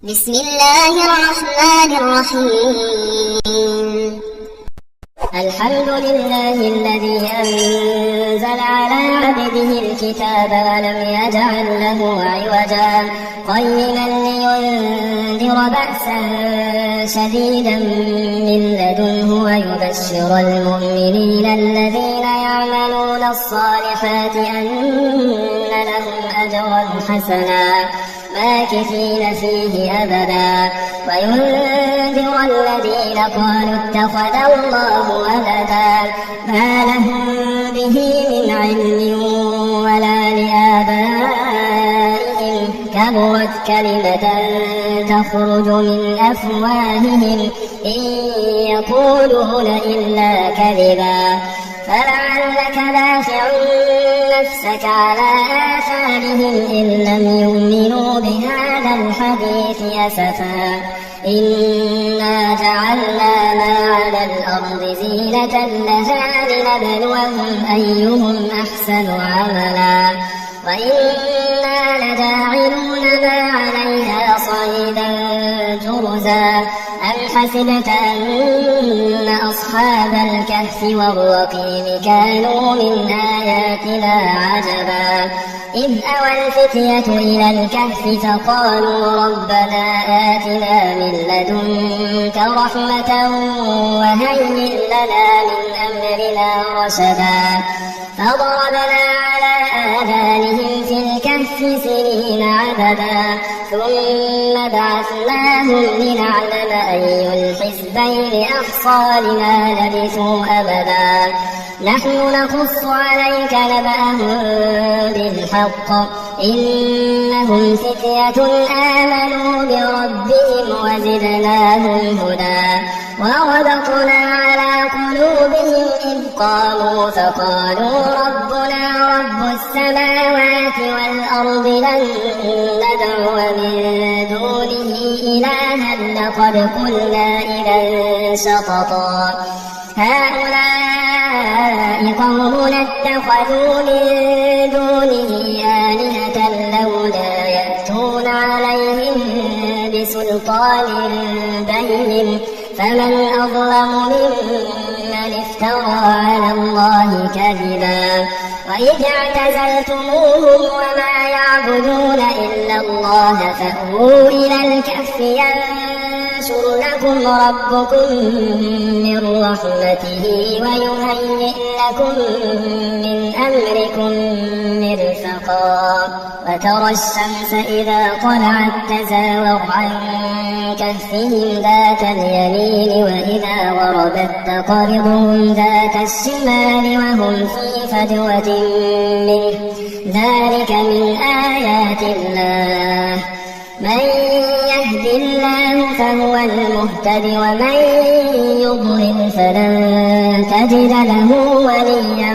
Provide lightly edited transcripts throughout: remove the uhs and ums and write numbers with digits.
بسم الله الرحمن الرحيم. الحمد لله الذي أنزل على عبده الكتاب ولم يجعل له عوجا قيما لينذر بأسا شديدا من لدنه ويبشر المؤمنين الذين يعملون الصالحات أن لهم أجرا حسنا ماكثين فيه أبدا وينذر الذين قالوا اتخذ الله ولدا ما لهم به من علم ولا لآبائهم كبرت كلمة تخرج من أفواههم إن يقولون إلا كذبا فلعلك باخع نفسك على آثارهم إن لم يؤمنوا بهذا الحديث أسفا إنا جعلنا ما على الأرض زينة لها لنبلوهم أيهم أحسن عملا وإنا لجاعلون ما عليها صعيدا جرزا أم حسبت أن أصحاب الكهف والرقيم كانوا من آياتنا عجبا إذ أوى الفتية إلى الكهف فقالوا ربنا آتنا من لدنك رحمة وهيئ لنا من أمرنا رشدا فضربنا على آذانهم في الكهف سنين عددا ثم بعثناهم لنعلم أي الحزبين أحصى لما لبثوا أبدا نحن نقص عليك نبأهم بالحق إنهم فتية آمنوا بربهم وزدناهم هدى وربطنا على قلوبهم إذ قاموا فقالوا ربنا رب السماوات والأرض لن ندعو من دونه إلها لقد قلنا إذا شططا هؤلاء قومنا اتخذوا من دونه آلهة لولا يأتون عليهم بسلطان بين فمن أظلم ممن افترى على الله كذبا وإذ اعتزلتموهم وما يعبدون إلا الله فأووا إلى الكهف ينشر لكم ربكم من رحمته ويهيئ لكم من أمركم مرفقا وترى الشمس إذا طلعت تزاور عن كهفهم ذات اليمين وإذا غربت تقرضهم ذات الشمال وهم في فجوة منه ذلك من آيات الله من يهد الله فهو المهتد ومن يضلل فلن تجد له وليا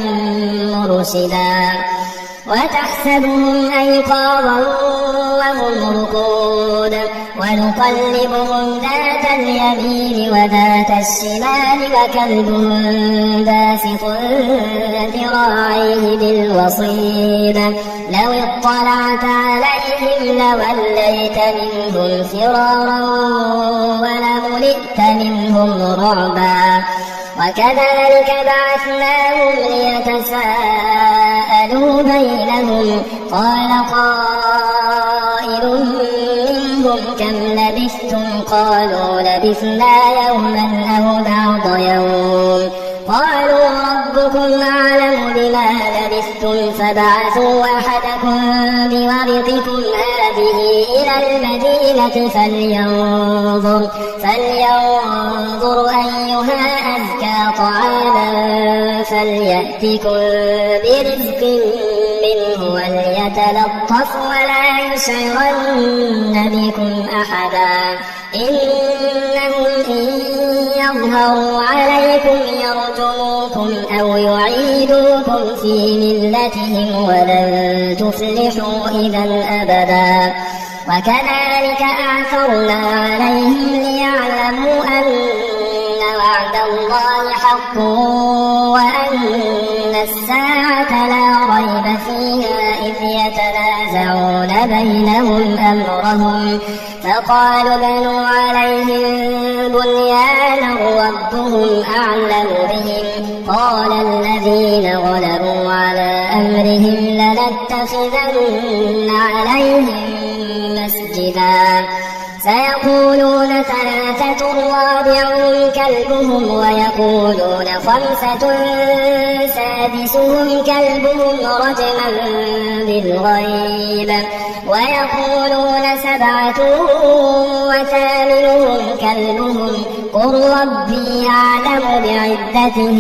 مرشدا وتحسبهم أيقاظا وهم رقود ونقلبهم ذات اليمين وذات الشمال وكلبهم باسط ذراعيه بالوصيد لو اطلعت عليهم لوليت منهم فرارا ولملئت منهم رعبا وكذلك بعثناهم ليتساءلوا بينهم قال قائل منهم كم لبثتم قالوا لبثنا يوما أو بعض يوم قالوا ربكم أعلم بما لبثتم فابعثوا أحدكم بورقكم هذه إلى المدينة فلينظر أيها أزكى طعاما فليأتكم برزق منه وليتلطف ولا يشعرن بكم أحدا إنهم إن يظهروا عليكم يرجموكم أو يعيدوكم في ملتهم ولن تفلحوا إذا أبدا وكذلك أعثرنا عليهم ليعلموا أن وعد الله حق وأن الساعة لا ريب فيها إذ يتنازعون بينهم أمرهم فقالوا بنوا عليهم بنيانا ربهم أعلم بهم قال الذين غلبوا على أمرهم لنتخذن عليهم مسجدا سيقولون ثلاثة رابعهم كلبهم ويقولون خمسة سادسهم كلبهم رجما بالغيب ويقولون سبعة وثامنهم كلبهم قل ربي أعلم بعدتهم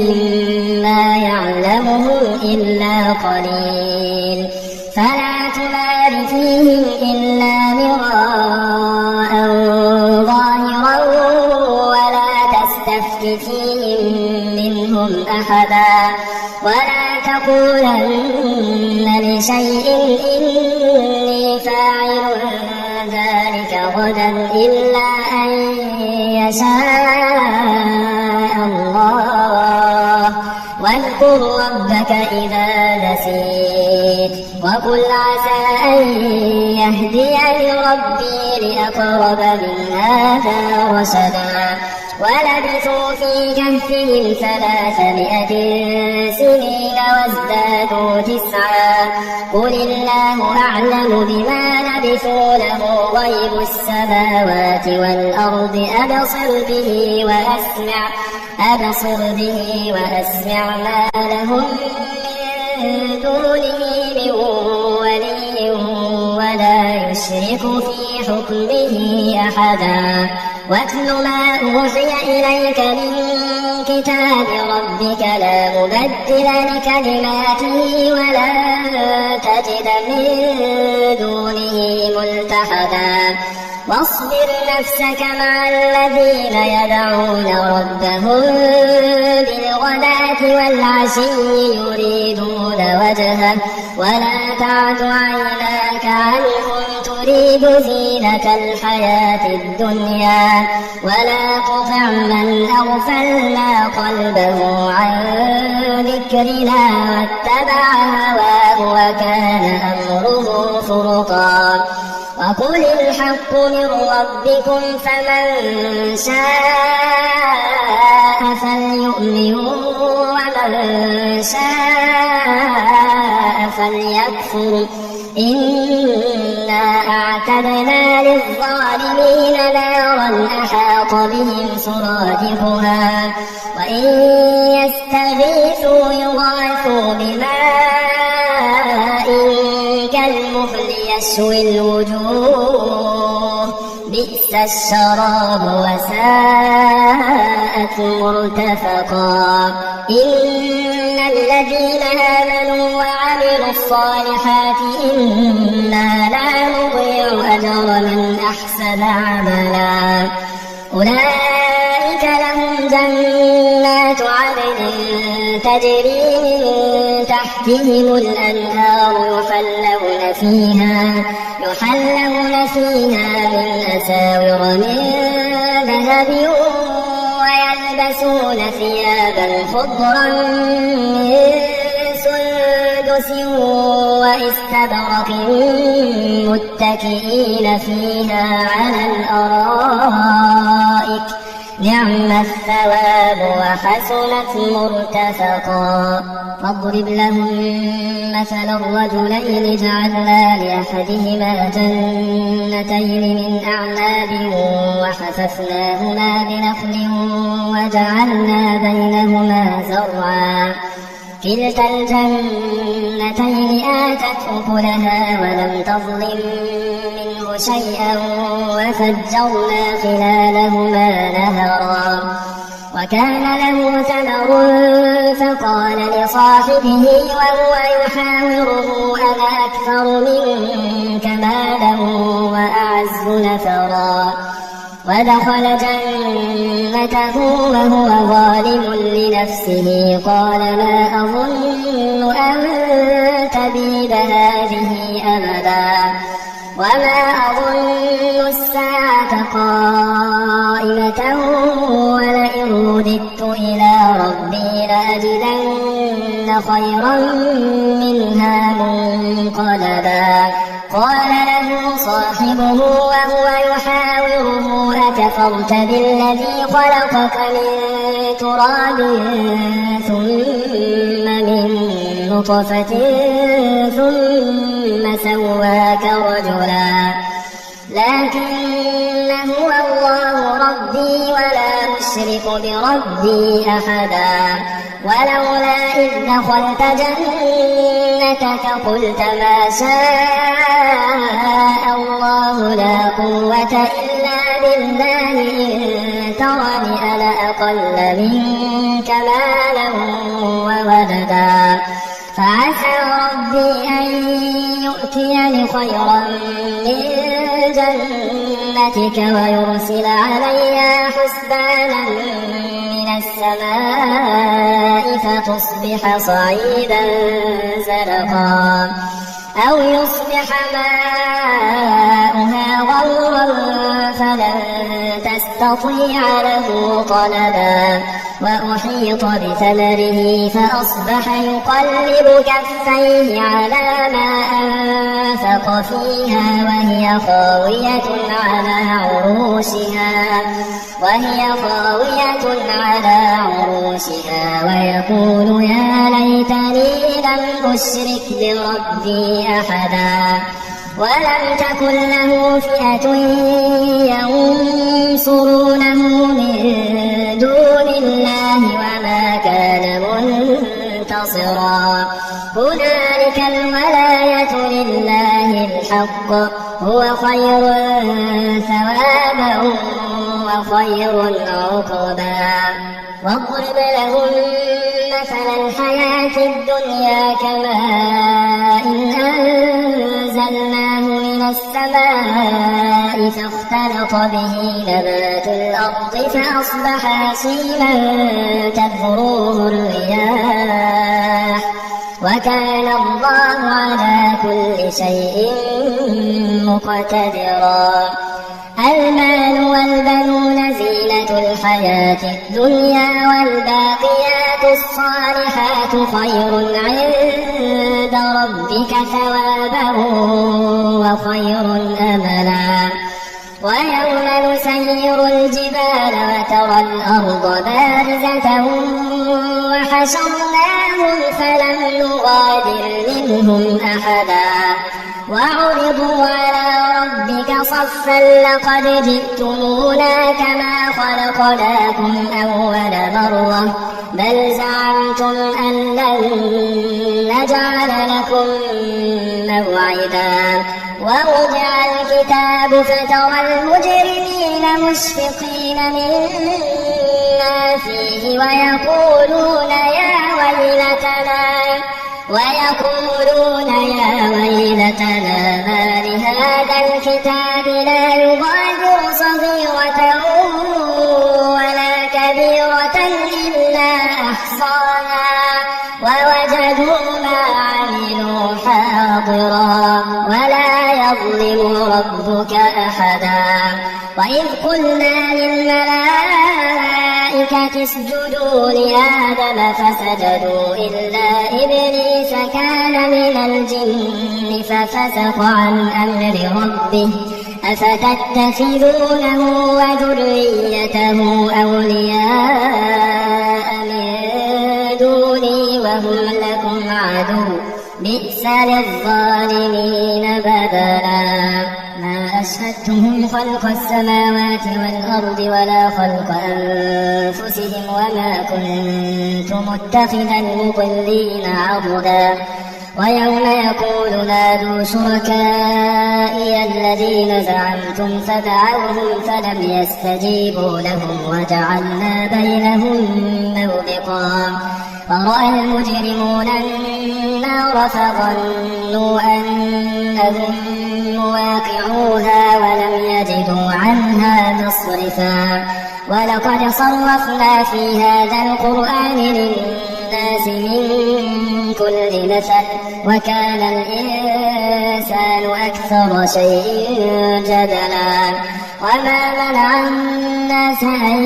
ما يعلمهم إلا قليل فلا تمار فيهم إلا مراء ظاهرا ولا تستفت فيهم منهم أحدا ولا تقولن لشيء إني فاعل ذلك غدا إلا أن يشاء الله واذكر ربك إذا نسيت وقل عسى أن يهديني ربي لأقرب من هذا رشدا ولبثوا في كهفهم 300 سنين وازدادوا 9 قل الله أعلم بما لبثوا له غيب السماوات والأرض أبصر به وأسمع ما لهم من دونه من ولي ولا يشرك في حكمه أحدا واتل ما أوحي إليك من كتاب ربك لا مبدل لكلماته ولا تجد من دونه ملتحدا واصبر نفسك مع الذين يدعون ربهم بالغداة والعشي يريدون وجهه ولا تعد عيناك عنهم تريد زينة الحياة الدنيا ولا تطع من أغفلنا قلبه عن ذكرنا واتبع هواه وكان أمره فرطا وقل الحق من ربكم فمن شاء فليؤمن ومن شاء فليكفر إنا أعتدنا للظالمين نارا أحاط بهم سرادقها وإن يستغيثوا يغاثوا بماء كالمهل يشوي الوجوه بئس الشراب وساءت مرتفقا إن الذين آمنوا وعملوا الصالحات إنا لا نضيع أجر من أحسن عملا أولئك لهم جنات عدن تجري من تحتهم الأنهار يحلون فيها من أساور من ذهب ويلبسون ثيابا خضرا من سندس واستبرق متكئين فيها على الأرائك نعم الثواب وحسنت مرتفقا فاضرب لهم مثل الرجلين جعلنا لأحدهما جنتين من أعناب وحففناهما بنخل وجعلنا بينهما زرعا كلتا الجنتين آتت أكلها ولم تظلم منه شيئا وفجرنا خلالهما نهرا وكان له ثمر فقال لصاحبه وهو يحاوره أنا أكثر منك مالا وأعز نفرا ودخل جنته وهو ظالم لنفسه قال ما أظن أن تبيد هذه أبدا وما أظن الساعة قائمة ولئن رددت إلى ربي لأجدن خيرا منها منقلبا قال له صاحبه وهو يحاوره تستغفره أكفرت بالذي خلقك من تراب ثم من نطفة ثم سواك رجلا لكن هو الله ربي ولا أشرك بربي أحدا ولولا إذ دخلت جنتك قلت ما شاء الله لا قوة إلا بالله إن ترني أنا أقل منك مالا وولدا فعسى ربي أن يؤتيني خيرا من جنتك ويرسل عليها حسبانا من السماء فتصبح صعيدا زلقا أو يصبح ماؤها غورا فلن تستطيع له طلبا وأحيط بثمره فأصبح يقلب كفيه على ما أنفق فيها وهي خاوية على عروشها ويقول يا ليتني لم أشرك بربي أحدا ولم تكن له فئة ينصرونه من دون الله وما كان منتصرا هنالك الولاية لله الحق هو خير ثوابا وخير عقبا واضرب لهم مثل الحياة الدنيا كماء أنزلناه من السماء فاختلط به نبات الأرض فأصبح هشيما تذروه الرياح وكان الله على كل شيء مقتدرا المال والبنون زينة الحياة الدنيا والباقيات الصالحات خير عند ربك ثوابا وخير أملا ويوم نسير الجبال وترى الأرض بارزة وحشرناهم فلم نغادر منهم أحدا وعرضوا على ربك صفا لقد جئتمونا كما خلقناكم أول مرة بل زعمتم أن لن نجعل لكم موعدا ووضع الكتاب فترى المجرمين مشفقين مما فيه ويقولون يا ويلتنا ما لهذا الكتاب لا يغادر صغيرة ولا كبيرة إلا أحصاها ووجدوا ما عملوا حاضرا ولا يظلم ربك أحدا وإذ قلنا للملائكة اسجدوا لآدم فسجدوا إلا إبليس كان من الجن ففسق عن أمر ربه أفتتخذونه وذريته أولياء من دوني وهم لكم عدو بئس للظالمين بدلا ما أشهدتهم خلق السماوات والأرض ولا خلق أنفسهم وما كنت متخذ المضلين عضدا ويوم يقول نادوا شركائي الذين زعمتم فدعوهم فلم يستجيبوا لهم وجعلنا بينهم موبقا فرأى المجرمون النار فظنوا أنهم مواقعوها ولم يجدوا عنها مصرفا ولقد صرفنا في هذا القرآن للناس من كل مثل وكان الإنسان أكثر شيء جدلا وما منع الناس أن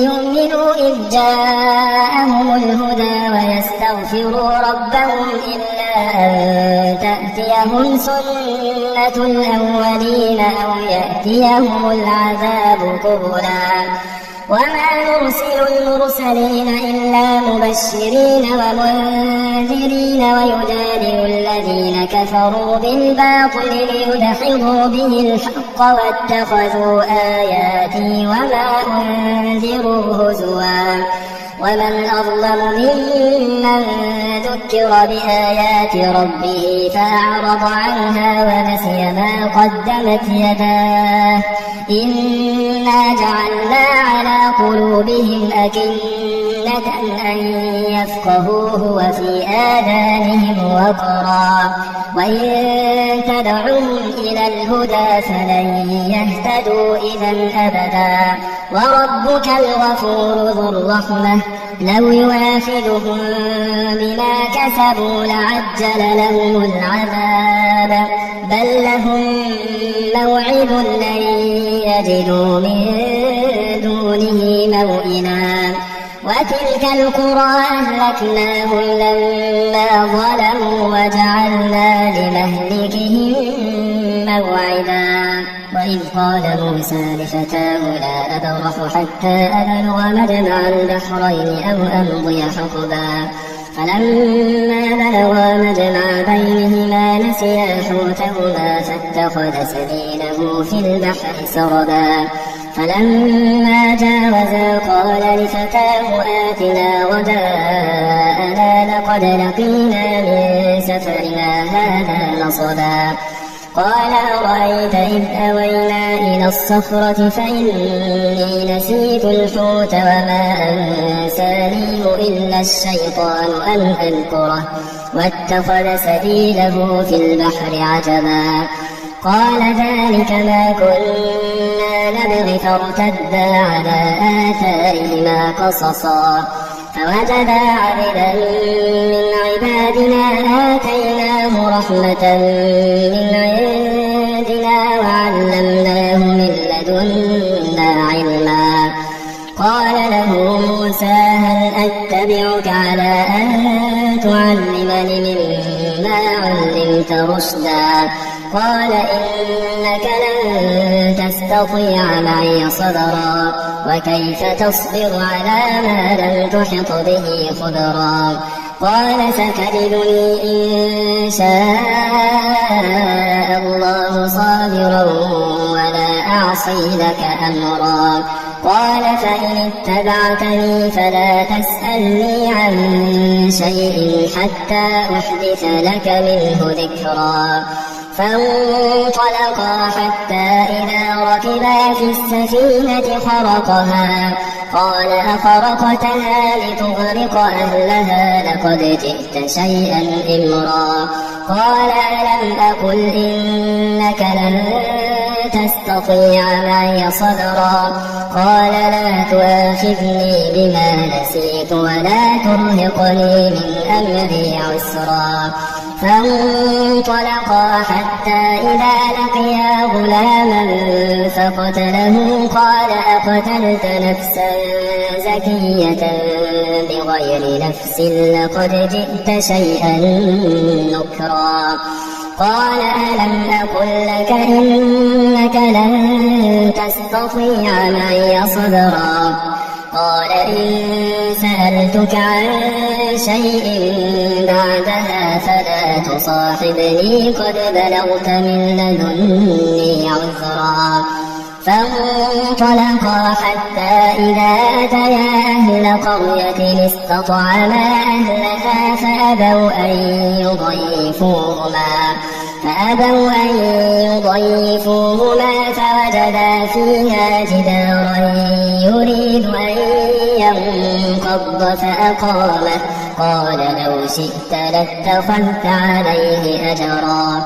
يؤمنوا إذ جاءهم الهدى ويستغفروا يستغفروا ربهم إلا أن تأتيهم سنة الأولين أو يأتيهم العذاب قبلا وما نرسل المرسلين إلا مبشرين ومنذرين ويجادل الذين كفروا بالباطل ليدحضوا به الحق واتخذوا آياتي وما أنذروا هزوا ومن أظلم ممن ذكر بآيات ربه فأعرض عنها ونسي ما قدمت يداه إنا جعلنا على قلوبهم أكنة أن يفقهوه وفي آذانهم وقرا وإن تدعوهم إلى الهدى فلن يهتدوا إذا أبدا وربك الغفور ذو الرحمة لو يواخذهم بما كسبوا لعجل لهم العذاب بل لهم موعد لن يجدوا من دونه موئلا وتلك القرى أهلكناهم لما ظلموا وجعلنا لمهلكهم موعدا وإذ قال موسى لفتاه لا أبرح حتى أبلغ مجمع البحرين أو أمضي حقبا فلما بلغا مجمع بينهما نسيا حوتهما فاتخذ سبيله في البحر سربا فلما جاوزا قال لفتاه آتنا غداءنا لقد لقينا من سفرنا هذا نصبا قال أرأيت إذ أوينا إلى الصخرة فإني نسيت الحوت وما أنسانيه إلا الشيطان أن أذكره واتخذ سبيله في البحر عجبا قال ذلك ما كنا نبغي فارتدا على آثارهما قصصا فوجدا عبدا من عبادنا آتيناه رحمة من عندنا وعلمناه من لدنا علما قال له موسى هل أتبعك على أن تعلمني مما علمت رشدا قال إنك لن تستطيع معي صبرا وكيف تصبر على ما لم تحط به خبرا قال ستجدني إن شاء الله صابرا ولا أعصي لك أمرا قال فإن اتبعتني فلا تسألني عن شيء حتى أحدث لك منه ذكرا فانطلقا حتى إذا ركبا في السفينة خرقها قال أخرقتها لتغرق أهلها لقد جئت شيئا إمرا قال ألم أقل إنك لن تستطيع معي صبرا قال لا تؤاخذني بما نسيت ولا ترهقني من أمري عسرا فانطلقا حتى إذا لقيا غلاما فقتله قال أقتلت نفسا زكية بغير نفس لقد جئت شيئا نكرا قال ألم أقل لك إنك لن تستطيع معي صبرا قال إن سألتك عن شيء بعدها فلا تصاحبني قد بلغت من لدني عذرا فانطلقا حتى إذا أتيا أهل قرية استطعما أهلها فأبوا أن يضيفوهما فوجدا فيها جدارا يريد أن ينقض فأقامه قال لو شئت لاتخذت عليه أجرا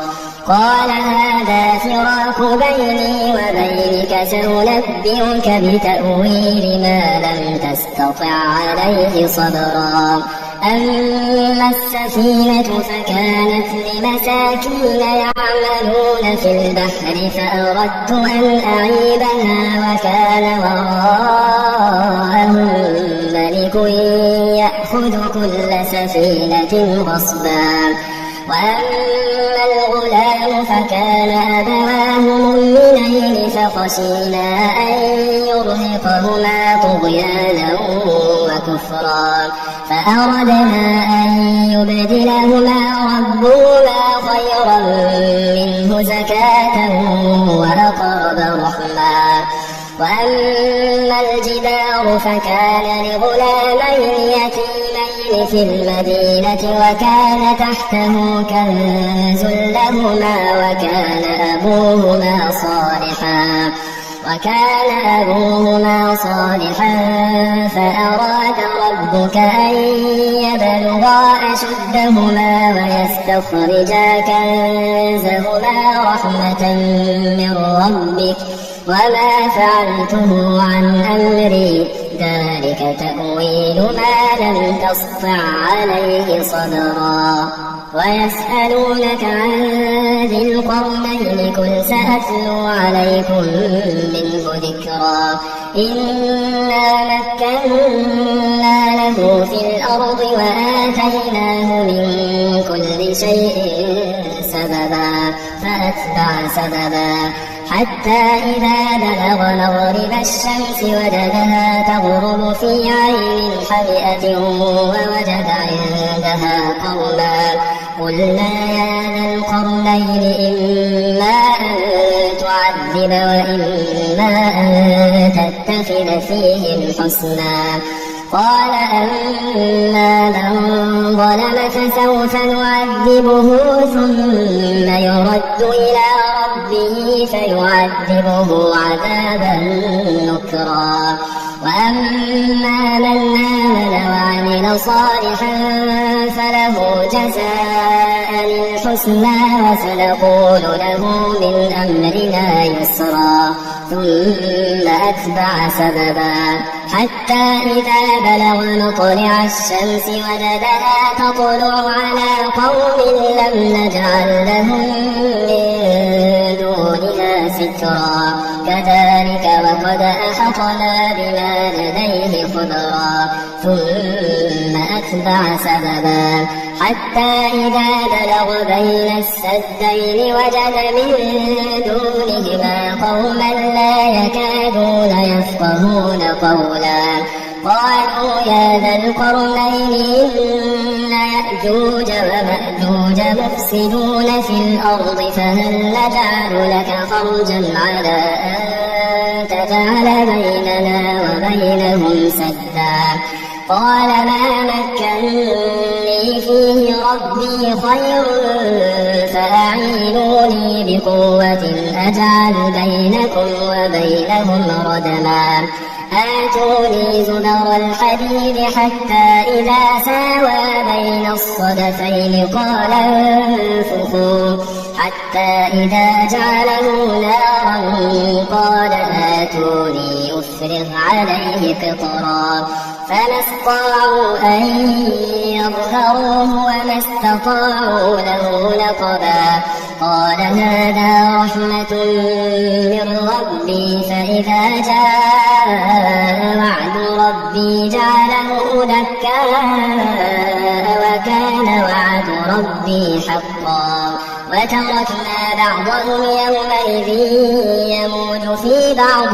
قال هذا فراق بيني وبينك سأنبئك بتأويل ما لم تستطع عليه صبرا أما السفينة فكانت لمساكين يعملون في البحر فأردت أن أعيبها وكان وراءهم ملك يأخذ كل سفينة سفينة غصبا. وأما الغلام فكان أبواه مؤمنين فخشينا أن يرهقهما طغيانا وكفرا فأردنا أن يبدلهما ربهما خيرا منه زكاة وأقرب رحما. وأما الجدار فكان لغلامين يتيمين في المدينة وكان تحته كنز لهما وكان أبوهما صالحا فأراد ربك أن يبلغا أشدهما ويستخرجا كنزهما رحمة من ربك وما فعلته عن أمري ذلك تأويل ما لم تسطع عليه صبرا. ويسألونك عن ذي القرنين قل سأتلو عليكم منه ذكرا. إنا مكنا له في الأرض وآتيناه من كل شيء سببا فأتبع سببا حتى إذا بلغ مغرب الشمس وجدها تغرب في عين حمئة ووجد عندها قوما قلنا يا ذا القرنين إما أن تعذب وإما أن تتخذ فيهم حسنا. قال أما من ظلم فسوف نعذبه ثم يرد إلى ربه فيعذبه عذابا نكرا. وأما من آمن وعمل صالحا فله جزاء الحسنى وسنقول له من أمرنا يسرا. ثم أتبع سببا حتى إذا بلغ مطلع الشمس وجدها تطلع على قوم لم نجعل لهم من دونها سترا. كذلك وقد أحطنا بما لديه خبرا. ثم أتبع سببا حتى إذا بلغ بين السدين وجد من دونهما قوما لا يكادون يفقهون قولا. قالوا يا ذا القرنين إن يأجوج ومأجوج مفسدون في الأرض فهل نجعل لك خرجا على أن تجعل بيننا وبينهم سدا. قال ما مكنني فيه ربي خير فأعينوني بقوة أجعل بينكم وبينهم ردما. آتوني زبر الحديد حتى إذا ساوى بين الصدفين قال انفخوا حتى إذا جعله نارا قال آتوني أفرغ عليه قطرا. فما استطاعوا أن يظهروه وما استطاعوا له نقبا. قال هذا رحمة من ربي فإذا جاء وعد ربي جعله دكا وكان وعد ربي حقا. وتركنا بعضهم يومئذ يموج في بعض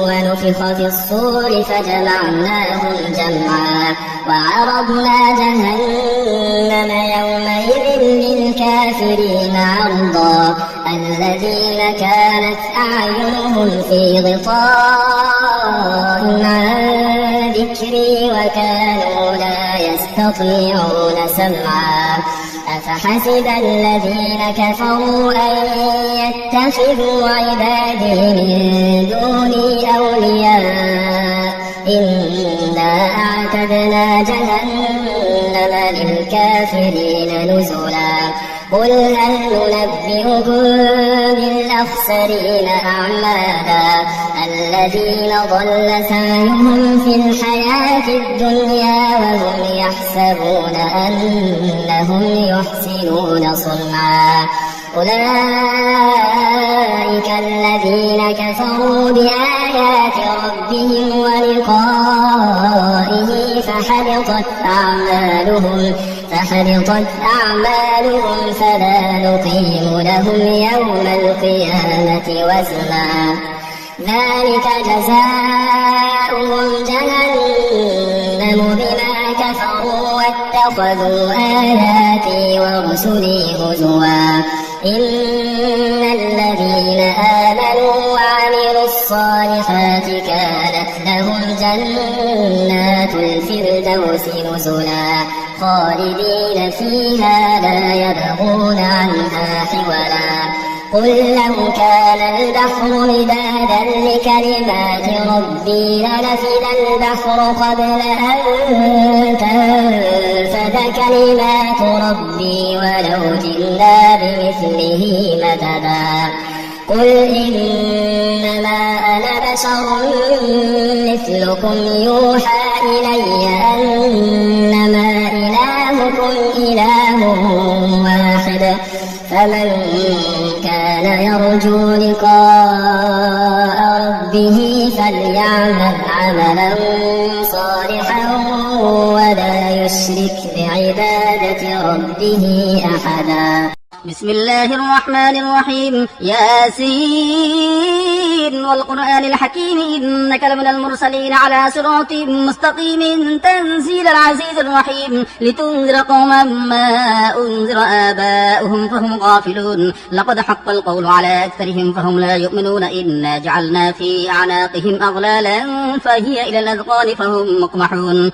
ونفخ في الصور فجمعناهم جمعا. وعرضنا جهنم يومئذ للكافرين عرضا. الذين كانت أعينهم في غطاء عن ذكري وكانوا لا يستطيعون سمعا. أفحسب الذين كفروا أن يتخذوا عبادي من دوني أولياء إنا أعتدنا جهنم للكافرين نزلا. قل هل ننبئكم بالأخسرين أعمالا الذين ضل سعيهم في الحياة الدنيا وهم يحسبون أنهم يحسنون صنعا. أولئك الذين كفروا بآيات ربهم ولقائه فحبطت أعمالهم فلا نقيم لهم يوم القيامة وزنا ذلك جزاؤهم جهنم بما كفروا واتخذوا آياتي ورسلي هزوا إن الذين آمنوا وعملوا الصالحات كانت لهم جنات الفردوس نزلا خالدين فيها لا يبغون عنها حولا قل لو كان البحر مدادا لكلمات ربي لنفد البحر قبل أن تنفد كلمات ربي ولو جئنا بمثله مددا قل إنما أنا بشر مثلكم يوحى إلي أنما إلهكم إله واحد فمن كان يرجو لقاء ربه فليعمل عملا صالحا ولا يشرك بعبادة ربه أحدا بسم الله الرحمن الرحيم ياسين والقرآن الحكيم إنك لمن المرسلين على صراط مستقيم تنزيل العزيز الرحيم لتنذر قوما ما أنذر آباؤهم فهم غافلون لقد حق القول على أكثرهم فهم لا يؤمنون إنا جعلنا في أعناقهم أغلالا فهي إلى الأذقان فهم مقمحون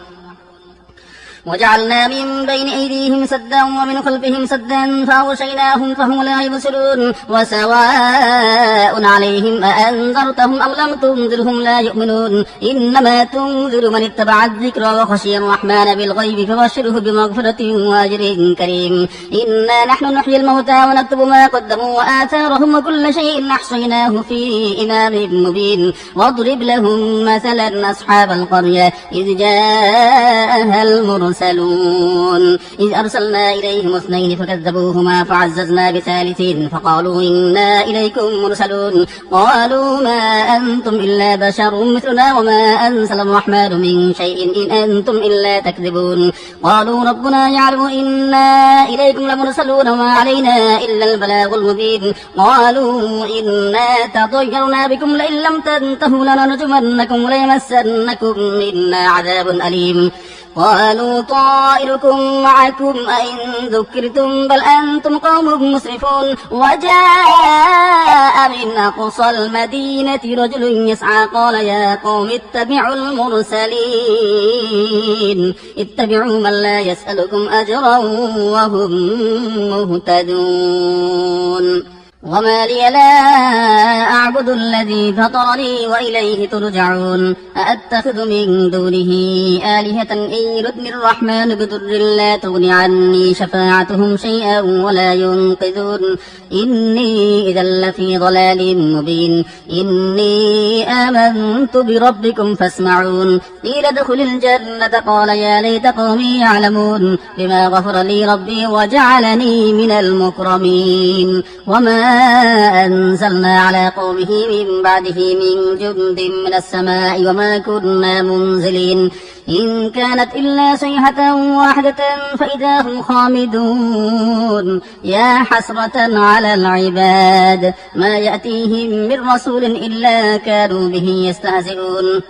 وجعلنا من بين أيديهم سدا ومن خلفهم سدا فأغشيناهم فهم لا يبصرون وسواء عليهم أأنذرتهم أم لم تنذرهم لا يؤمنون إنما تنذر من اتبع الذكر وخشي الرحمن بالغيب فبشره بمغفرة وأجر كريم إنا نحن نحيي الموتى ونكتب ما قدموا وآثارهم وكل شيء أحصيناه في إمام مبين واضرب لهم مثلا أصحاب القرية إذ جاءها المرسلون إذ أرسلنا إليهم اثنين فكذبوهما فعززنا بثالث فقالوا إنا إليكم مرسلون قالوا ما أنتم إلا بشر مثلنا وما أنزل الرحمن من شيء إن أنتم إلا تكذبون قالوا ربنا يعلم إنا إليكم لمرسلون وما علينا إلا البلاغ المبين قالوا إنا تطيرنا بكم لئن لم تنتهوا لنرجمنكم وليمسنكم منا عذاب أليم قالوا طائركم معكم أئن ذكرتم بل أنتم قوم مسرفون وجاء من أقصى المدينة رجل يسعى قال يا قوم اتبعوا المرسلين اتبعوا من لا يسألكم أجرا وهم مهتدون وما لي لا أعبد الذي فطرني وإليه ترجعون أأتخذ من دونه آلهة إن يردني الرحمن بضر لا تغن عني شفاعتهم شيئا ولا ينقذون إني إذا لفي ضلال مبين إني آمنت بربكم فاسمعون قيل ادخل الجنة قال يا ليت قومي يعلمون بما غفر لي ربي وجعلني من المكرمين وما أنزلنا على قومه من بعده من جند من السماء وما كنا منزلين إن كانت إلا صيحة واحدة فإذا هم خامدون يا حسرة على العباد ما يأتيهم من رسول إلا كانوا به يستهزئون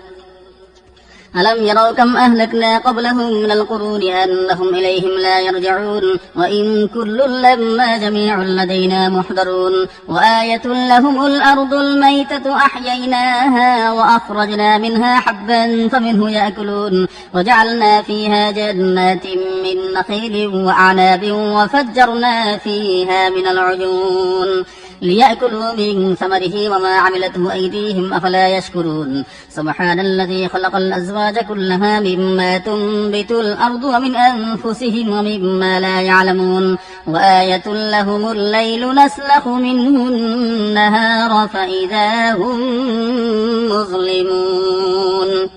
ألم يروا كم أهلكنا قبلهم من القرون أنهم إليهم لا يرجعون وإن كل لما جميع لدينا محضرون وآية لهم الأرض الميتة أحييناها وأخرجنا منها حبا فمنه يأكلون وجعلنا فيها جنات من نخيل وأعناب وفجرنا فيها من العيون ليأكلوا من ثمره وما عملته أيديهم أفلا يشكرون سبحان الذي خلق الأزواج كلها مما تنبت الأرض ومن أنفسهم ومما لا يعلمون وآية لهم الليل نسلخ منه النهار فإذا هم مظلمون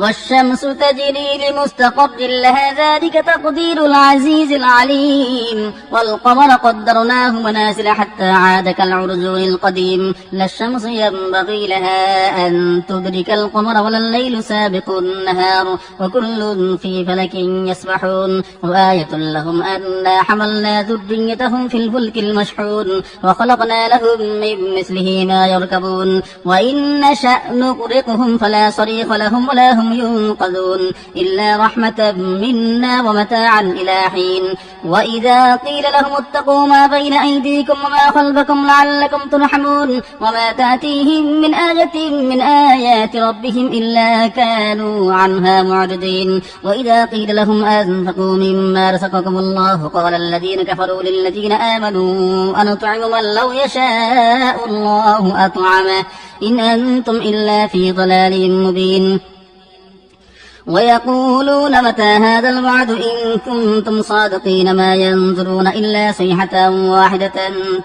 والشمس تجري لمستقر لها ذلك تقدير العزيز العليم والقمر قدرناه منازل حتى عاد كالعرجون القديم لا الشمس ينبغي لها أن تدرك القمر ولا الليل سابق النهار وكل في فلك يسبحون وآية لهم أنا حملنا ذريتهم في الفلك المشحون وخلقنا لهم من مثله ما يركبون وإن نشأ نغرقهم فلا صريخ لهم ولا هم ينقذون إلا رحمة منا ومتاعا إلى حين وإذا قيل لهم اتقوا ما بين أيديكم وما خلفكم لعلكم ترحمون وما تأتيهم من آية من آيات ربهم إلا كانوا عنها معرضين وإذا قيل لهم أنفقوا مما رزقكم الله قال الذين كفروا للذين آمنوا أنطعم من لو يشاء الله أطعمه إن أنتم إلا في ضلال مبين ويقولون متى هذا الوعد إن كنتم صادقين ما ينظرون إلا صيحة واحدة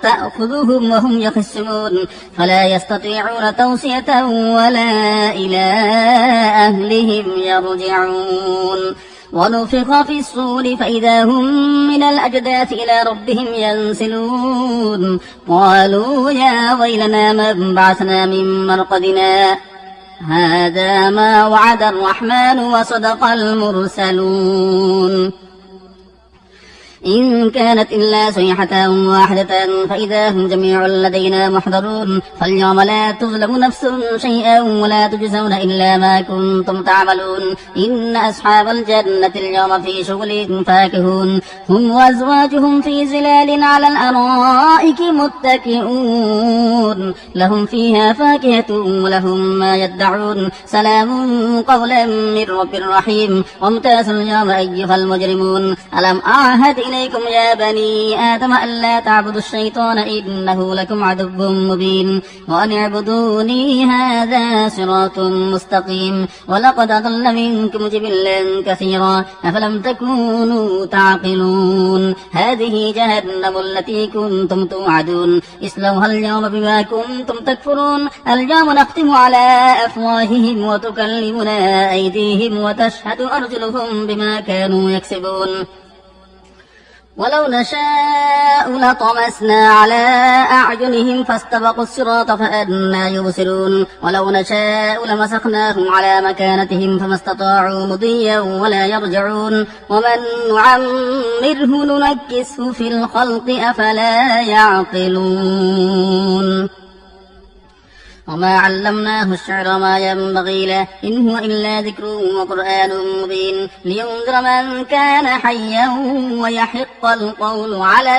تأخذهم وهم يخصمون فلا يستطيعون توصية ولا إلى أهلهم يرجعون ونفخ في الصور فإذا هم من الأجداث إلى ربهم ينسلون قالوا يا ويلنا من بعثنا من مرقدنا هذا ما وعد الرحمن وصدق المرسلون إن كانت إلا صيحة واحدة فإذا هم جميع لدينا محضرون فاليوم لا تظلم نفس شيئا ولا تجزون إلا ما كنتم تعملون إن أصحاب الجنة اليوم في شغل فاكهون هم وأزواجهم في زلال على الأرائك متكئون لهم فيها فاكهة ولهم ما يدعون سلام قولا من رب رحيم وامتازوا اليوم أيها المجرمون ألم أعهد إليكم يا بني آدم ألا تعبدوا الشيطان إنه لكم عدو مبين وأن اعبدوني هذا صراط مستقيم ولقد أضل منكم جبلا كثيرا أفلم تكونوا تعقلون هذه جهنم التي كنتم توعدون اصلوها اليوم بما كنتم تكفرون اليوم نختم على أفواههم وتكلمنا أيديهم وتشهد أرجلهم بما كانوا يكسبون ولو نشاء لطمسنا على أعينهم فاستبقوا الصراط فأنى يبصرون ولو نشاء لمسخناهم على مكانتهم فما استطاعوا مضيا ولا يرجعون ومن نعمره ننكسه في الخلق أفلا يعقلون وما علمناه الشعر ما ينبغي له إن هو إلا ذكر وقرآن مبين لينذر من كان حيا ويحق القول على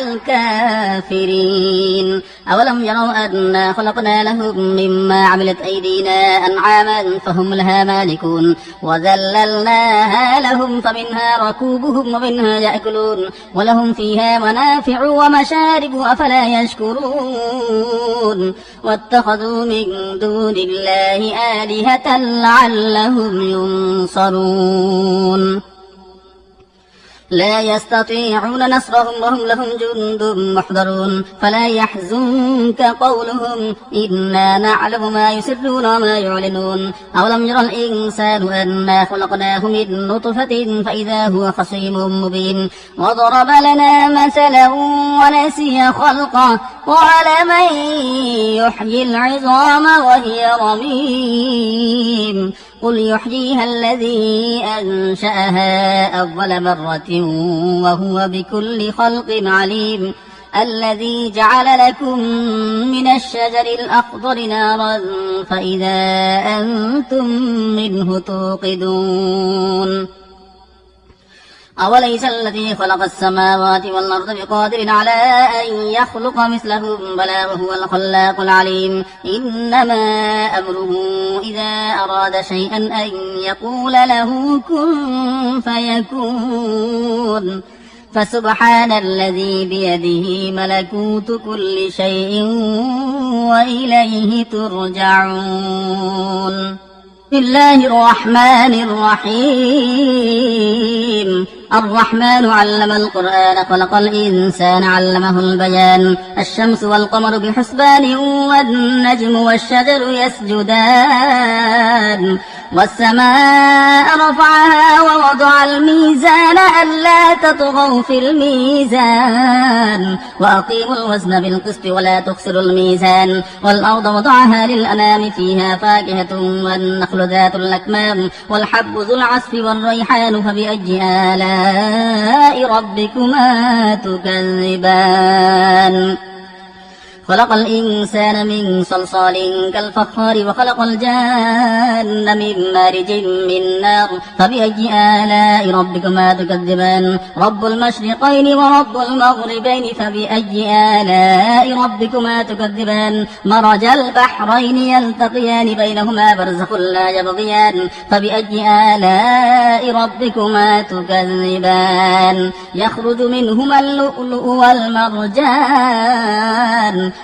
الكافرين أولم يروا أنا خلقنا لهم مما عملت أيدينا أنعاما فهم لها مالكون وذللناها لهم فمنها ركوبهم ومنها يأكلون ولهم فيها منافع ومشارب أفلا يشكرون واتخذوا من دون الله آلهة لعلهم ينصرون لا يستطيعون نصرهم وهم لهم جند محضرون فلا يحزنك قولهم إنا نعلم ما يسرون وما يعلنون أولم يرى الإنسان أنا خلقناه من نطفة فإذا هو خصيم مبين وضرب لنا مثلا ونسي خلقه قال من يحيي العظام وهي رميم قل يحييها الذي أنشأها أول مرة وهو بكل خلق عليم الذي جعل لكم من الشجر الأخضر نارا فإذا أنتم منه توقدون أوليس الذي خلق السماوات والأرض بقادر على أن يخلق مثلهم بلى وهو الخلاق العليم إنما أمره إذا أراد شيئا أن يقول له كن فيكون فسبحان الذي بيده ملكوت كل شيء وإليه ترجعون بسم الله الرحمن الرحيم الرحمن علم القرآن خلق الإنسان علمه البيان الشمس والقمر بحسبان والنجم والشجر يسجدان والسماء رفعها ووضع الميزان ألا تطغوا في الميزان وأقيموا الوزن بالقسط ولا تخسروا الميزان والأرض وضعها للأنام فيها فاكهة والنخل ذات الأكمام والحب ذو العصف والريحان فبأي آلاء ربكما تكذبان خلق الإنسان من صلصال كالفخار وخلق الجان من مارج من نار فبأي آلاء ربكما تكذبان رب المشرقين ورب المغربين فبأي آلاء ربكما تكذبان مرج البحرين يلتقيان بينهما برزخ لا يبغيان فبأي آلاء ربكما تكذبان يخرج منهما اللؤلؤ والمرجان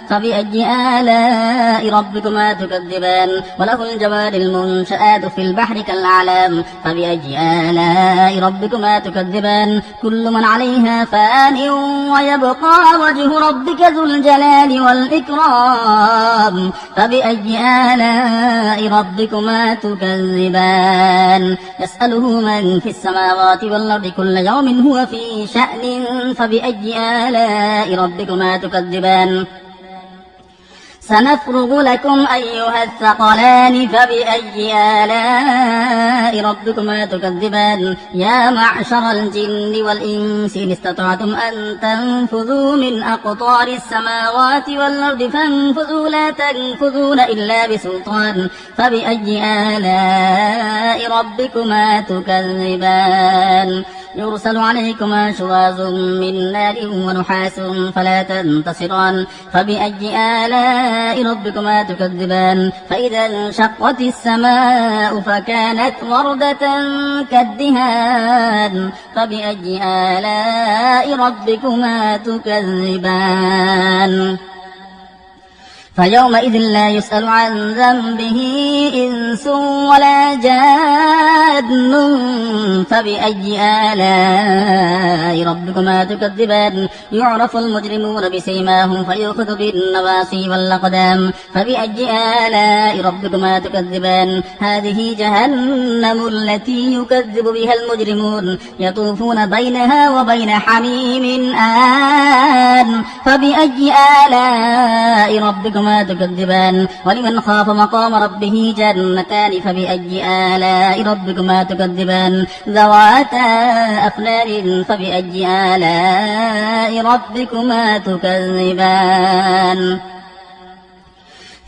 فبأي آلاء ربكما تكذبان وله الجوار المنشآت في البحر كالأعلام فبأي آلاء ربكما تكذبان كل من عليها فان ويبقى وجه ربك ذو الجلال والإكرام فبأي آلاء ربكما تكذبان يسأله من في السماوات والأرض كل يوم هو في شأن فبأي آلاء ربكما تكذبان سنفرغ لكم أيها الثقلان فبأي آلاء ربكما تكذبان يا معشر الجن والإنس إن استطعتم أن تنفذوا من أقطار السماوات والأرض فانفذوا لا تنفذون إلا بسلطان فبأي آلاء ربكما تكذبان يرسل عليكما شواظ من نار ونحاس فلا تنتصران فبأي آلاء ربكما تكذبان فإذا انشقت السماء فكانت وردة كالدهان فبأي آلاء ربكما تكذبان فيومئذ لا يسأل عن ذنبه إنس ولا جان فبأي آلاء ربكما تكذبان يعرف المجرمون بسيماهم فيؤخذ بالنواصي والأقدام فبأي آلاء ربكما تكذبان هذه جهنم التي يكذب بها المجرمون يطوفون بينها وبين حميم آن فبأي آلاء ربكما تكذبان ولمن خاف مقام ربه جنتان فبأي آلاء ربكما تكذبان ذواتا أفنان فبأي آلاء ربكما تكذبان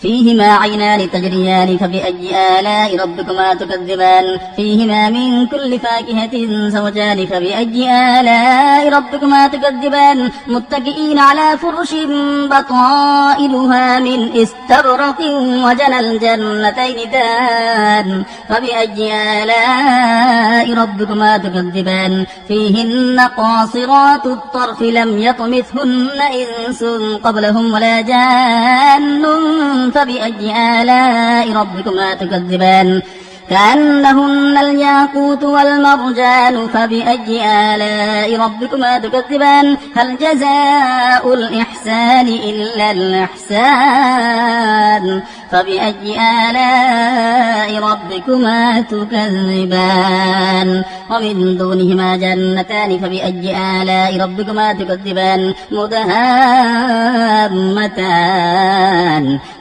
فيهما عينان تجريان فبأي آلاء ربكما تكذبان فيهما من كل فاكهة زوجان فبأي آلاء ربكما تكذبان متكئين على فرش بطائلها من استبرق وجنى الجنتين دان فبأي آلاء ربكما تكذبان فيهن قاصرات الطرف لم يطمثهن إنس قبلهم ولا جان فبأي آلاء ربكما تكذبان كأنهن الياقوت والمرجان فبأي آلاء ربكما تكذبان هل جزاء الإحسان إلا الإحسان فبأي آلاء ربكما تكذبان ومن دونهما جنتان فبأي آلاء ربكما تكذبان مدهامتان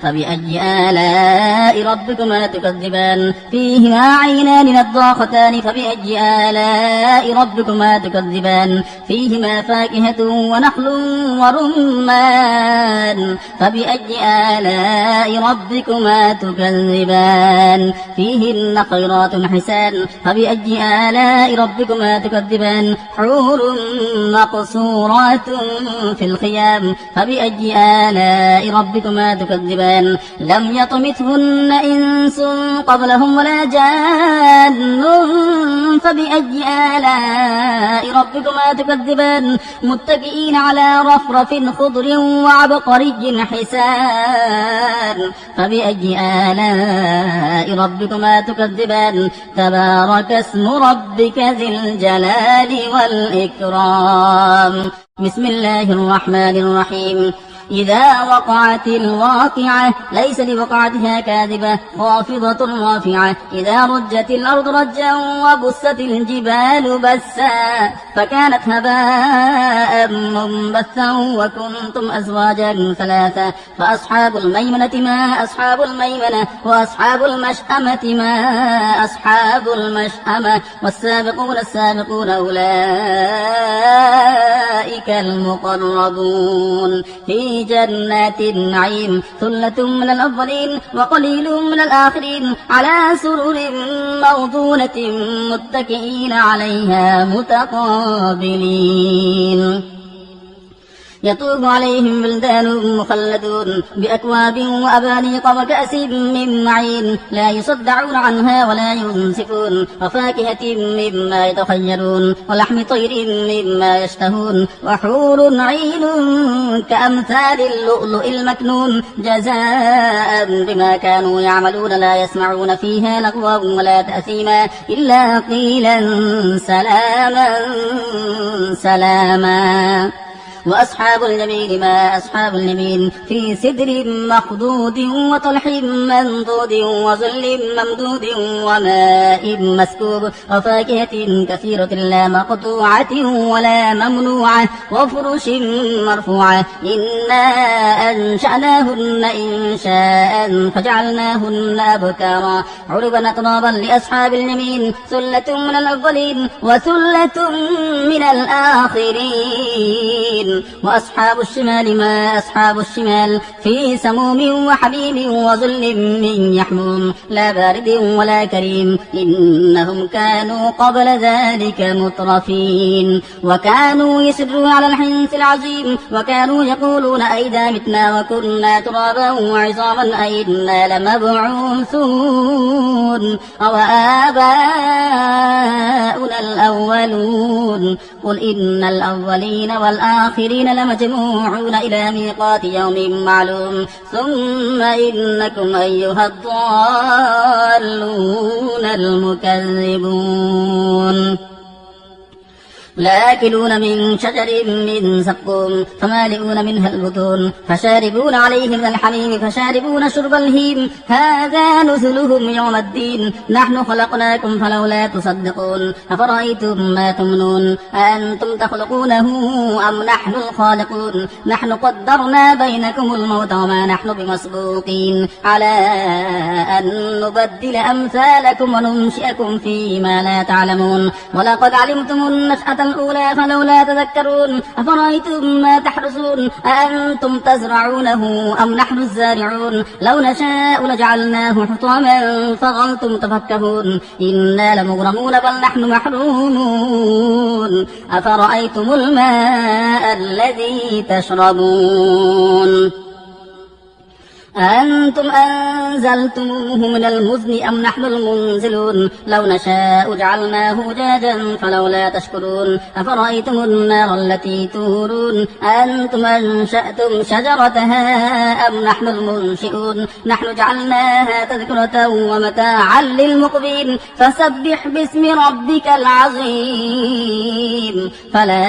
فبأي آلاء ربكما تكذبان فيهما عينان نضاختان فبأي آلاء ربكما تكذبان فيهما فاكهة ونخل ورمان فبأي آلاء ربكما تكذبان فيهن خيرات حسان فبأي آلاء ربكما تكذبان حور مقصورات في الخيام فبأي آلاء ربكما تكذبان لم يطمثهن إنس قبلهم ولا جان فبأي آلاء ربكما تكذبان متكئين على رفرف خضر وعبقري حسان فبأي آلاء ربكما تكذبان تبارك اسم ربك ذي الجلال والإكرام. بسم الله الرحمن الرحيم. إذا وقعت الواقعة ليس لوقعتها كاذبة خافضة رافعة إذا رجت الأرض رجا وبست الجبال بسا فكانت هباء منبثا وكنتم أزواجا ثلاثة فأصحاب الميمنة ما أصحاب الميمنة وأصحاب المشأمة ما أصحاب المشأمة والسابقون السابقون أولئك المقربون في جنات النعيم ثلة من الأولين وقليل من الآخرين على سرر موضونة متكئين عليها متقابلين يطوف عليهم بلدان مخلدون بأكواب وأبانيق وكأس من معين لا يصدعون عنها ولا ينزفون وفاكهة مما يتخيرون ولحم طير مما يشتهون وحور عين كأمثال اللؤلؤ المكنون جزاء بما كانوا يعملون لا يسمعون فيها لغوا ولا تأثيما إلا قيلا سلاما سلاما. وأصحاب اليمين ما أصحاب اليمين في سدر مخضود وطلح منضود وظل ممدود وماء مسكوب وفاكهة كثيرة لا مقطوعة ولا ممنوعة وفرش مرفوعة إنا أنشأناهن إنشاء فجعلناهن أبكارا عربا أترابا لأصحاب اليمين ثلة من الأولين وثلة من الآخرين. وأصحاب الشمال ما أصحاب الشمال في سموم وحميم وظل من يحموم لا بارد ولا كريم إنهم كانوا قبل ذلك مترفين وكانوا يسرون على الحنث العظيم وكانوا يقولون أئذا متنا وكنا ترابا وعظاما أئنا لمبعوثون أو آباؤنا الأولون قل إن الأولين والآخرين لمجموعون إلى ميقات يوم معلوم ثم إنكم أيها الضالون المكذبون لآكلون من شجر من زقوم فمالئون منها البطون فشاربون عليه من الحميم فشاربون شرب الهيم هذا نزلهم يوم الدين نحن خلقناكم فلولا تصدقون أفرأيتم ما تمنون أأنتم تخلقونه أم نحن الخالقون نحن قدرنا بينكم الموت وما نحن بمسبوقين على أن نبدل أمثالكم وننشئكم فيما لا تعلمون ولقد علمتم النشأة الأولى فلولا تذكرون أفرأيتم ما تحرسون أأنتم تزرعونه أم نحن الزارعون لو نشاء لجعلناه حطاما فظلتم تفكهون إنا لمغرمون بل نحن محرومون أفرأيتم الماء الذي تشربون أأنتم أنزلتموه من المزن أم نحن المنزلون لو نشاء جعلناه جاجا فلولا تشكرون أفرأيتم النار التي تورون أأنتم أنشأتم شجرتها أم نحن المنشئون نحن جعلناها تذكرة ومتاعا للمقبين فسبح باسم ربك العظيم فلا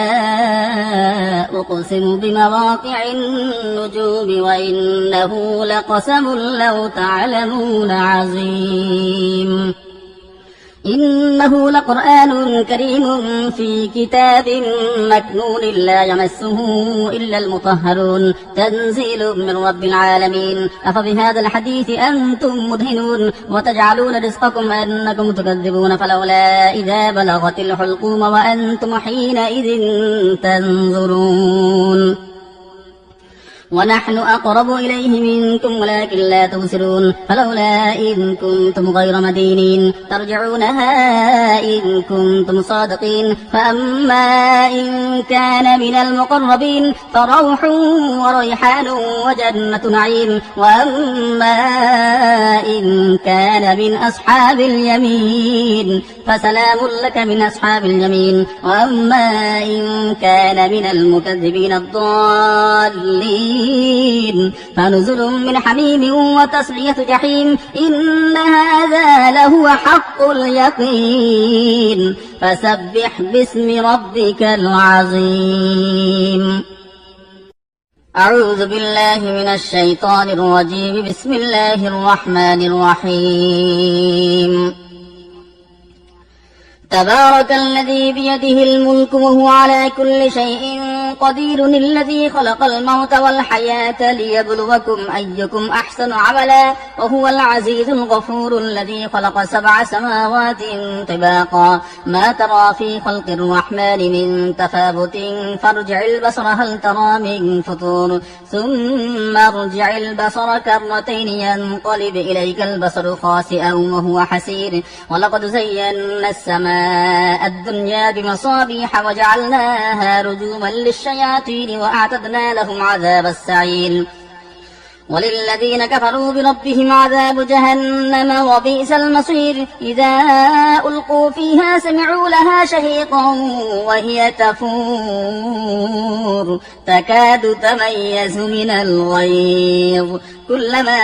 أقسم بمواقع النجوم وإنه لقسم لو تعلمون عظيم إنه لقرآن كريم في كتاب مكنون لا يمسه إلا المطهرون تنزيل من رب العالمين أفبهذا الحديث أنتم مدهنون وتجعلون رزقكم أنكم تكذبون فلولا إذا بلغت الحلقوم وأنتم حينئذ تنظرون ونحن أقرب إليه منكم ولكن لا تبصرون فلولا إن كنتم غير مدينين ترجعونها إن كنتم صادقين فأما إن كان من المقربين فروح وريحان وجنة نعيم وأما إن كان من أصحاب اليمين فسلام لك من أصحاب اليمين وأما إن كان من المكذبين الضالين فنزل من حميم وتصلية جحيم إن هذا لهو حق اليقين فسبح باسم ربك العظيم. أعوذ بالله من الشيطان الرجيم. بسم الله الرحمن الرحيم. تبارك الذي بيده الملك وهو على كل شيء قدير الذي خلق الموت والحياة ليبلوكم أيكم أحسن عملا وهو العزيز الغفور الذي خلق 7 سماوات طباقا ما ترى في خلق الرحمن من تفاوت فارجع البصر هل ترى من فطور ثم ارجع البصر كرتين ينقلب إليك البصر خاسئا وهو حسير ولقد زينا السماء الدنيا بمصابيح وجعلناها رجوما للشياطين وأعتدنا لهم عذاب السعير وللذين كفروا بربهم عذاب جهنم وبئس المصير إذا ألقوا فيها سمعوا لها شهيقا وهي تفور تكاد تميز من الغيظ كلما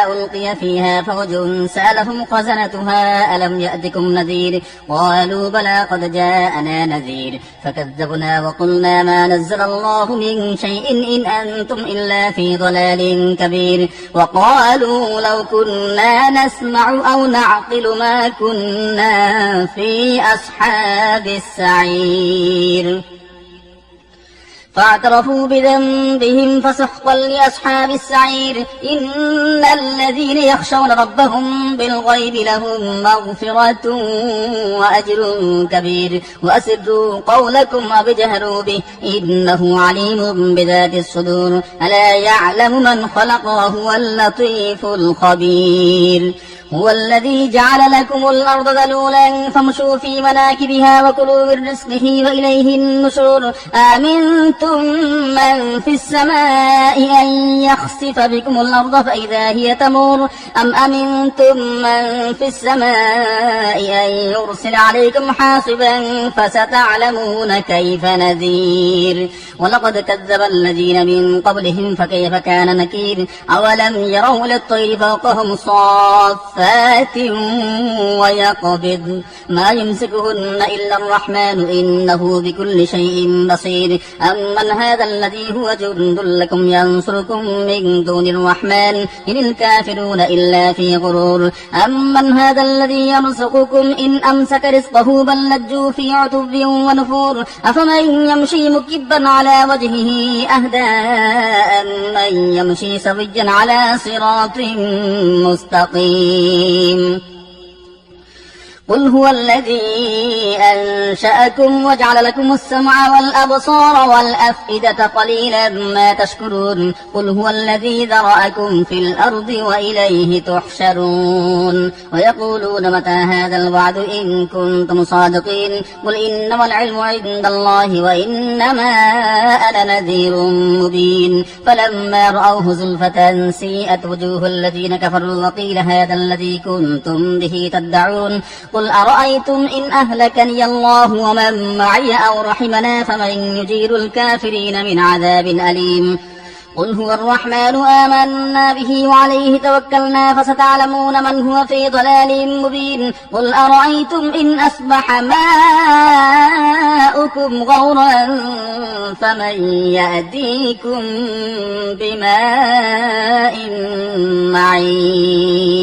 ألقي فيها فوج سألهم خزنتها ألم يأتكم نذير قالوا بلى قد جاءنا نذير فكذبنا وقلنا ما نزل الله من شيء إن أنتم إلا في ضلال كبير وقالوا لو كنا نسمع أو نعقل ما كنا في أصحاب السعير فاعترفوا بذنبهم فسحقا لأصحاب السعير إن الذين يخشون ربهم بالغيب لهم مغفرة وأجر كبير وأسروا قولكم أو اجهروا به إنه عليم بذات الصدور ألا يعلم من خلق وهو اللطيف الخبير هو الذي جعل لكم الأرض ذلولا فامشوا في مناكبها وكلوا من رزقه وإليه النشور أأمنتم من في السماء أن يخسف بكم الأرض فإذا هي تمور أم أمنتم من في السماء أن يرسل عليكم حاصبا فستعلمون كيف نذير ولقد كذب الذين من قبلهم فكيف كان نكير أولم يروا للطير فوقهم صافات ويقبض ما يمسكهن إلا الرحمن إنه بكل شيء بصير أمن هذا الذي هو جند لكم ينصركم من دون الرحمن إن الكافرون إلا في غرور أمن هذا الذي يرزقكم إن أمسك رزقه بل لجوا في عتب ونفور أفمن يمشي مكبا على وجهه أهدى أمن يمشي سويا على صراط مستقيم قل هو الذي أنشأكم وجعل لكم السمع والأبصار والأفئدة قليلا ما تشكرون قل هو الذي ذرأكم في الأرض وإليه تحشرون ويقولون متى هذا الوعد إن كنتم صادقين قل إنما العلم عند الله وإنما أنا نذير مبين فلما رأوه زلفة سيئت وجوه الذين كفروا وقيل هذا الذي كنتم به تدعون قل أرأيتم إن أهلكني الله ومن معي أو رحمنا فمن يجير الكافرين من عذاب أليم قل هو الرحمن آمنا به وعليه توكلنا فستعلمون من هو في ضلال مبين قل أرأيتم إن أصبح ماؤكم غورا فمن يأتيكم بماء معين